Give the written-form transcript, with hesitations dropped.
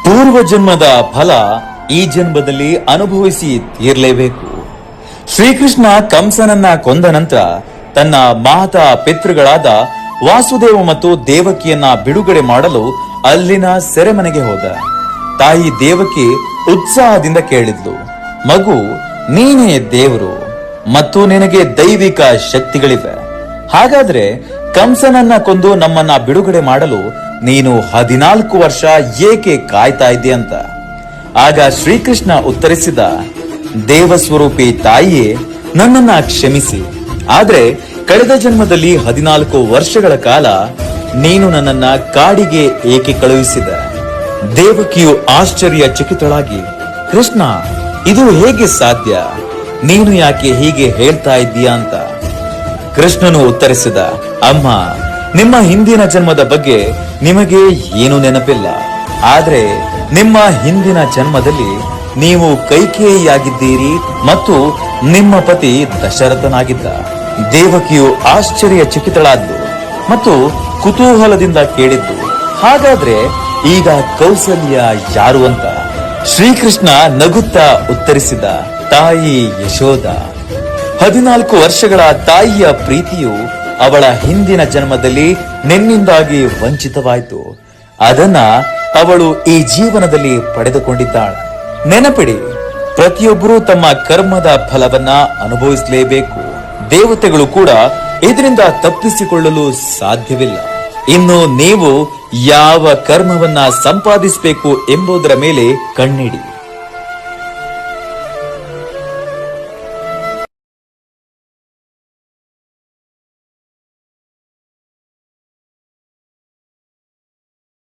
ಪೂರ್ವ ಜನ್ಮದ ಫಲ ಈ ಜನ್ಮದಲ್ಲಿ ಅನುಭವಿಸಿ ತೀರ್ಲೇಬೇಕು. ಶ್ರೀಕೃಷ್ಣ ಕಂಸನನ್ನ ಕೊಂದ ನಂತರ ತನ್ನ ಮಾತಾ ಪಿತೃಗಳಾದ ವಾಸುದೇವ ಮತ್ತು ದೇವಕಿಯನ್ನ ಬಿಡುಗಡೆ ಮಾಡಲು ಅಲ್ಲಿನ ಸೆರೆಮನೆಗೆ ಹೋದ. ತಾಯಿ ದೇವಕಿ ಉತ್ಸಾಹದಿಂದ ಕೇಳಿದ್ಲು, ಮಗು, ನೀನೇ ದೇವರು ಮತ್ತು ನಿನಗೆ ದೈವಿಕ ಶಕ್ತಿಗಳಿವೆ. ಹಾಗಾದ್ರೆ ಕಂಸನನ್ನ ಕೊಂದು ನಮ್ಮನ್ನ ಬಿಡುಗಡೆ ಮಾಡಲು ನೀನು 14 ವರ್ಷ ಏಕೆ ಕಾಯ್ತಾ ಇದ್ದೆ ಅಂತ. ಆಗ ಶ್ರೀಕೃಷ್ಣ ಉತ್ತರಿಸಿದ, ದೇವಸ್ವರೂಪಿ ತಾಯಿಯೇ, ನನ್ನನ್ನ ಕ್ಷಮಿಸಿ. ಆದ್ರೆ ಕಳೆದ ಜನ್ಮದಲ್ಲಿ 14 ವರ್ಷಗಳ ಕಾಲ ನೀನು ನನ್ನನ್ನ ಕಾಡಿಗೆ ಏಕೆ ಕಳುಹಿಸಿದ? ದೇವಕಿಯು ಆಶ್ಚರ್ಯಚಕಿತಳಾಗಿ, ಕೃಷ್ಣ, ಇದು ಹೇಗೆ ಸಾಧ್ಯ? ನೀನು ಯಾಕೆ ಹೀಗೆ ಹೇಳ್ತಾ ಇದ್ದೀಯಾ ಅಂತ. ಕೃಷ್ಣನು ಉತ್ತರಿಸಿದ, ಅಮ್ಮ, ನಿಮ್ಮ ಹಿಂದಿನ ಜನ್ಮದ ಬಗ್ಗೆ ನಿಮಗೆ ಏನು ನೆನಪಿಲ್ಲ. ಆದ್ರೆ ನಿಮ್ಮ ಹಿಂದಿನ ಜನ್ಮದಲ್ಲಿ ನೀವು ಕೈಕೇಯಿಯಾಗಿದ್ದೀರಿ ಮತ್ತು ನಿಮ್ಮ ಪತಿ ದಶರಥನಾಗಿದ್ದ. ದೇವಕಿಯು ಆಶ್ಚರ್ಯಚಕಿತಳಾದ್ದು ಮತ್ತು ಕುತೂಹಲದಿಂದ ಕೇಳಿದ್ದು, ಹಾಗಾದ್ರೆ ಈಗ ಕೌಸಲ್ಯ ಯಾರು ಅಂತ. ಶ್ರೀಕೃಷ್ಣ ನಗುತ್ತಾ ಉತ್ತರಿಸಿದ, ತಾಯಿ ಯಶೋಧ. 14 ವರ್ಷಗಳ ತಾಯಿಯ ಪ್ರೀತಿಯು ಅವಳ ಹಿಂದಿನ ಜನ್ಮದಲ್ಲಿ ನಿನ್ನಿಂದಾಗಿ ವಂಚಿತವಾಯಿತು. ಅದನ್ನ ಅವಳು ಈ ಜೀವನದಲ್ಲಿ ಪಡೆದುಕೊಂಡಿದ್ದಾಳೆ. ನೆನಪಿಡಿ, ಪ್ರತಿಯೊಬ್ಬರೂ ತಮ್ಮ ಕರ್ಮದ ಫಲವನ್ನ ಅನುಭವಿಸಲೇಬೇಕು. ದೇವತೆಗಳು ಕೂಡ ಇದರಿಂದ ತಪ್ಪಿಸಿಕೊಳ್ಳಲು ಸಾಧ್ಯವಿಲ್ಲ. ಇನ್ನು ನೀವು ಯಾವ ಕರ್ಮವನ್ನ ಸಂಪಾದಿಸಬೇಕು ಎಂಬುದರ ಮೇಲೆ ಕಣ್ಣಿಡಿ.